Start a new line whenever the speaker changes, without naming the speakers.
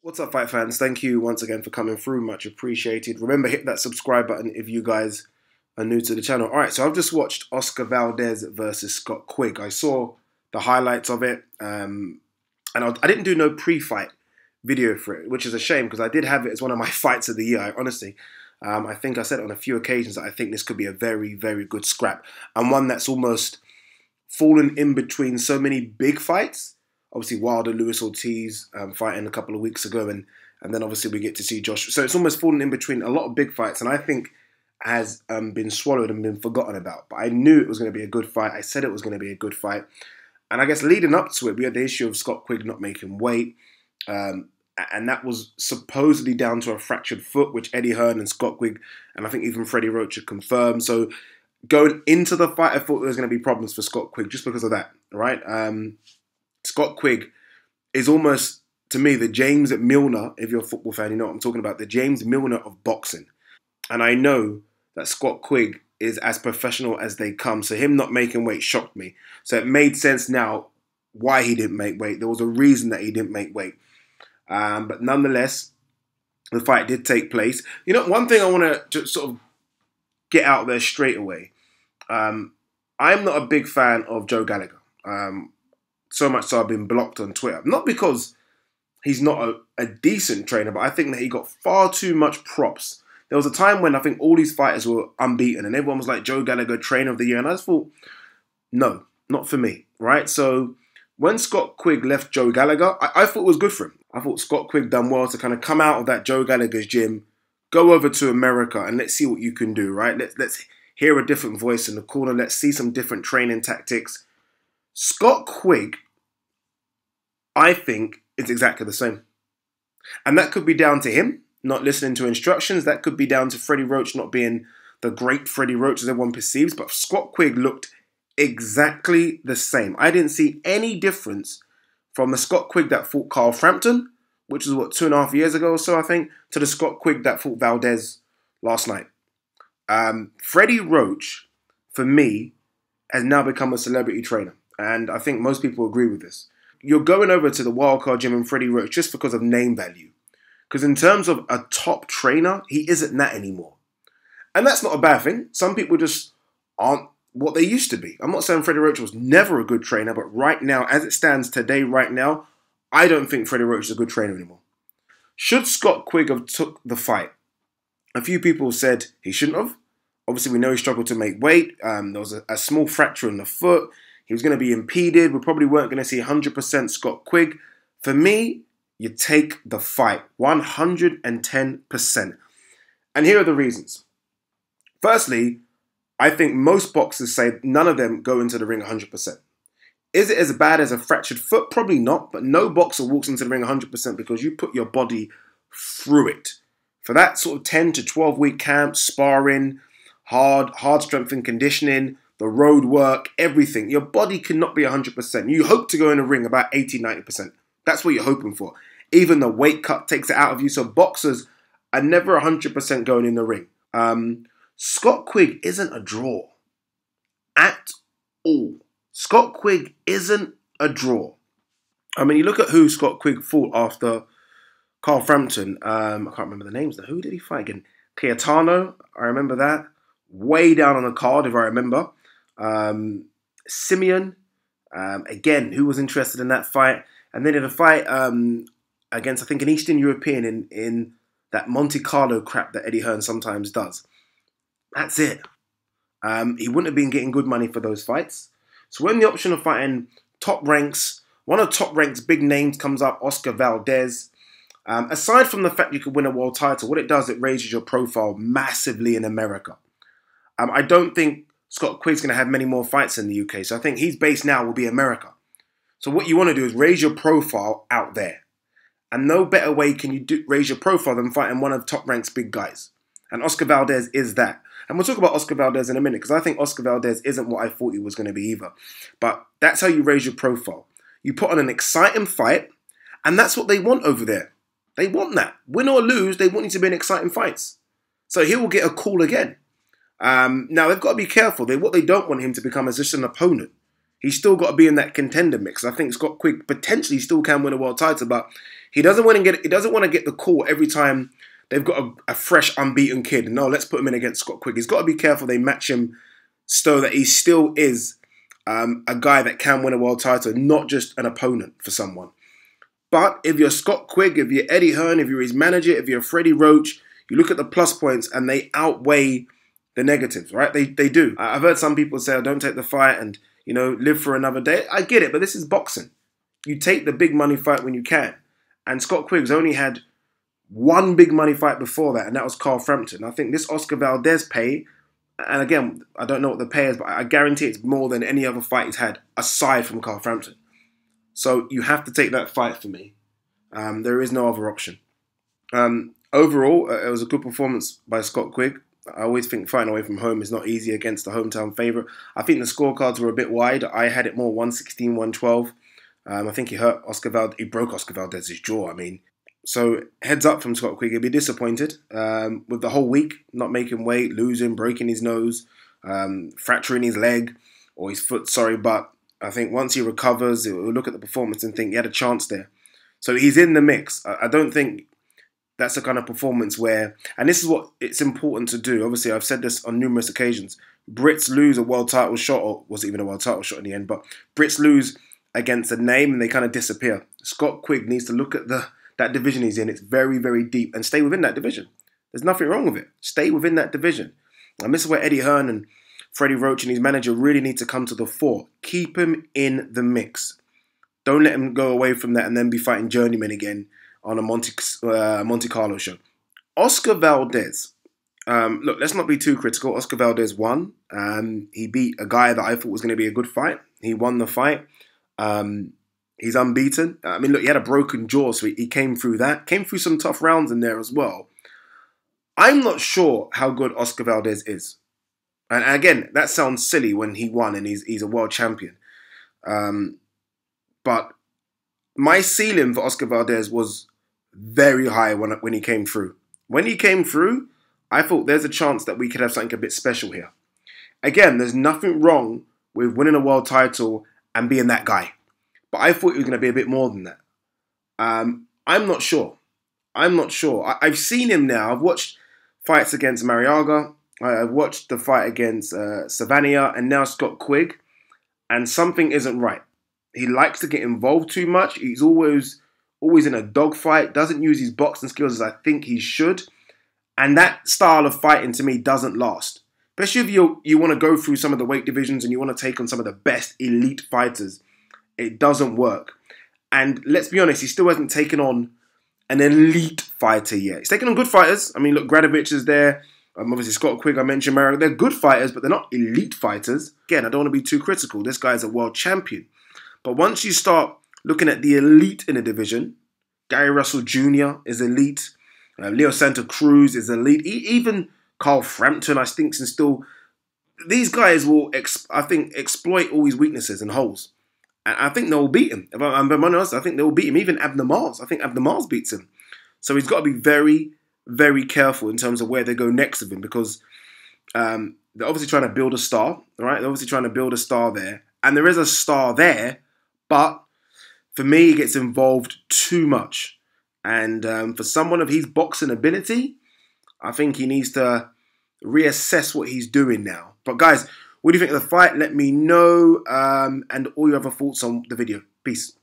What's up, fight fans? Thank you once again for coming through. Much appreciated. Remember, hit that subscribe button if you guys are new to the channel. All right, so I've just watched Oscar Valdez versus Scott Quigg. I saw the highlights of it, and I didn't do no pre-fight video for it, which is a shame because I did have it as one of my fights of the year. I think I said it on a few occasions that I think this could be a very, very good scrap, and one that's almost fallen in between so many big fights. Obviously, Wilder, Luis Ortiz fighting a couple of weeks ago, and then obviously we get to see Josh. So it's almost fallen in between a lot of big fights, and I think has been swallowed and been forgotten about. But I knew it was going to be a good fight. I said it was going to be a good fight. And I guess leading up to it, we had the issue of Scott Quigg not making weight. And that was supposedly down to a fractured foot, which Eddie Hearn and Scott Quigg, and I think even Freddie Roach had confirmed. So going into the fight, I thought there was going to be problems for Scott Quigg just because of that, right? Scott Quigg is almost, to me, the James Milner, if you're a football fan, you know what I'm talking about, the James Milner of boxing. And I know that Scott Quigg is as professional as they come, so him not making weight shocked me. So it made sense now why he didn't make weight. There was a reason that he didn't make weight. But nonetheless, the fight did take place. You know, one thing I want to just sort of get out there straight away. I'm not a big fan of Joe Gallagher. So much so I've been blocked on Twitter. Not because he's not a decent trainer, but I think that he got far too much props. There was a time when I think all these fighters were unbeaten and everyone was like, Joe Gallagher, trainer of the year. And I just thought, no, not for me, right? So when Scott Quigg left Joe Gallagher, I thought it was good for him. I thought Scott Quigg done well to kind of come out of that Joe Gallagher's gym, go over to America and let's see what you can do, right? Let's hear a different voice in the corner. Let's see some different training tactics. Scott Quigg, I think, is exactly the same. And that could be down to him not listening to instructions. That could be down to Freddie Roach not being the great Freddie Roach as everyone perceives. But Scott Quigg looked exactly the same. I didn't see any difference from the Scott Quigg that fought Carl Frampton, which was, 2.5 years ago or so, I think, to the Scott Quigg that fought Valdez last night. Freddie Roach, for me, has now become a celebrity trainer. And I think most people agree with this. You're going over to the Wildcard Gym and Freddie Roach just because of name value. Because in terms of a top trainer, he isn't that anymore. And that's not a bad thing. Some people just aren't what they used to be. I'm not saying Freddie Roach was never a good trainer, but right now, as it stands today, right now, I don't think Freddie Roach is a good trainer anymore. Should Scott Quigg have took the fight? A few people said he shouldn't have. Obviously, we know he struggled to make weight. There was a small fracture in the foot. He was going to be impeded. We probably weren't going to see 100% Scott Quigg. For me, you take the fight 110%. And here are the reasons. Firstly, I think most boxers say none of them go into the ring 100%. Is it as bad as a fractured foot? Probably not. But no boxer walks into the ring 100% because you put your body through it. For that sort of 10 to 12 week camp, sparring, hard strength and conditioning, the road work, everything. Your body cannot be 100%. You hope to go in a ring about 80, 90%. That's what you're hoping for. Even the weight cut takes it out of you. So boxers are never 100% going in the ring. Scott Quigg isn't a draw. At all. Scott Quigg isn't a draw. I mean, you look at who Scott Quigg fought after Carl Frampton. I can't remember the names now. Who did he fight again? Cayetano, I remember that. Way down on the card, if I remember. Simeon, again, who was interested in that fight. And then in a fight against, I think, an Eastern European in that Monte Carlo crap that Eddie Hearn sometimes does. That's it. He wouldn't have been getting good money for those fights. So when the option of fighting top ranks, one of top ranks' big names comes up, Oscar Valdez. Aside from the fact you could win a world title, what it does, it raises your profile massively in America. I don't think Scott Quigg's going to have many more fights in the UK. So I think his base now will be America. So what you want to do is raise your profile out there. And no better way can you raise your profile than fighting one of top rank's big guys. And Oscar Valdez is that. And we'll talk about Oscar Valdez in a minute because I think Oscar Valdez isn't what I thought he was going to be either. But that's how you raise your profile. You put on an exciting fight, and that's what they want over there. They want that. Win or lose, they want you to be in exciting fights. So he will get a call again. Now, they've got to be careful. What they don't want him to become is just an opponent. He's still got to be in that contender mix. I think Scott Quigg potentially still can win a world title, but he doesn't want to get the call every time they've got a fresh, unbeaten kid. No, let's put him in against Scott Quigg. He's got to be careful they match him so that he still is a guy that can win a world title, not just an opponent for someone. But if you're Scott Quigg, if you're Eddie Hearn, if you're his manager, if you're Freddie Roach, you look at the plus points and they outweigh the negatives, right? They do. I've heard some people say, oh, don't take the fight and, you know, live for another day. I get it, but this is boxing. You take the big money fight when you can. And Scott Quigg's only had one big money fight before that, and that was Carl Frampton. I think this Oscar Valdez pay, and again, I don't know what the pay is, but I guarantee it's more than any other fight he's had aside from Carl Frampton. So you have to take that fight for me. There is no other option. Overall, it was a good performance by Scott Quigg. I always think fighting away from home is not easy against the hometown favourite. I think the scorecards were a bit wide. I had it more 116, 112. I think he broke Oscar Valdez's jaw, I mean. So heads up from Scott Quigg. He'll be disappointed with the whole week, not making weight, losing, breaking his nose, fracturing his leg or his foot, but I think once he recovers, he'll look at the performance and think he had a chance there. So he's in the mix. I don't think that's the kind of performance where, and this is what it's important to do. Obviously, I've said this on numerous occasions. Brits lose a world title shot, or was it even a world title shot in the end? But Brits lose against a name and they kind of disappear. Scott Quigg needs to look at that division he's in. It's very, very deep, and stay within that division. There's nothing wrong with it. Stay within that division. And this is where Eddie Hearn and Freddie Roach and his manager really need to come to the fore. Keep him in the mix. Don't let him go away from that and then be fighting journeyman again on a Monte Carlo show. Oscar Valdez. Look, let's not be too critical. Oscar Valdez won. He beat a guy that I thought was going to be a good fight. He won the fight. He's unbeaten. I mean, look, he had a broken jaw, so he came through that. Came through some tough rounds in there as well. I'm not sure how good Oscar Valdez is. And again, that sounds silly when he won and he's a world champion. But my ceiling for Oscar Valdez was very high when he came through. When he came through, I thought there's a chance that we could have something a bit special here. Again, there's nothing wrong with winning a world title and being that guy. But I thought he was going to be a bit more than that. I'm not sure. I've seen him now. I've watched fights against Mariaga. I've watched the fight against Savania and now Scott Quigg. And something isn't right. He likes to get involved too much. He's always in a dogfight. Doesn't use his boxing skills as I think he should. And that style of fighting to me doesn't last. Especially if you want to go through some of the weight divisions and you want to take on some of the best elite fighters. It doesn't work. And let's be honest, he still hasn't taken on an elite fighter yet. He's taken on good fighters. I mean, look, Gradovich is there. Obviously, Scott Quigg, I mentioned Mariaga. They're good fighters, but they're not elite fighters. Again, I don't want to be too critical. This guy's a world champion. But once you start looking at the elite in a division, Gary Russell Jr. is elite. Leo Santa Cruz is elite. Even Carl Frampton, I think, is still... These guys will, I think, exploit all his weaknesses and holes. And I think they'll beat him. If I'm being honest, I think they'll beat him. Even Abner Mars. I think Abner Mars beats him. So he's got to be very, very careful in terms of where they go next with him because they're obviously trying to build a star. Right? They're obviously trying to build a star there. And there is a star there, but for me, he gets involved too much. And for someone of his boxing ability, I think he needs to reassess what he's doing now. But guys, what do you think of the fight? Let me know. And all your other thoughts on the video. Peace.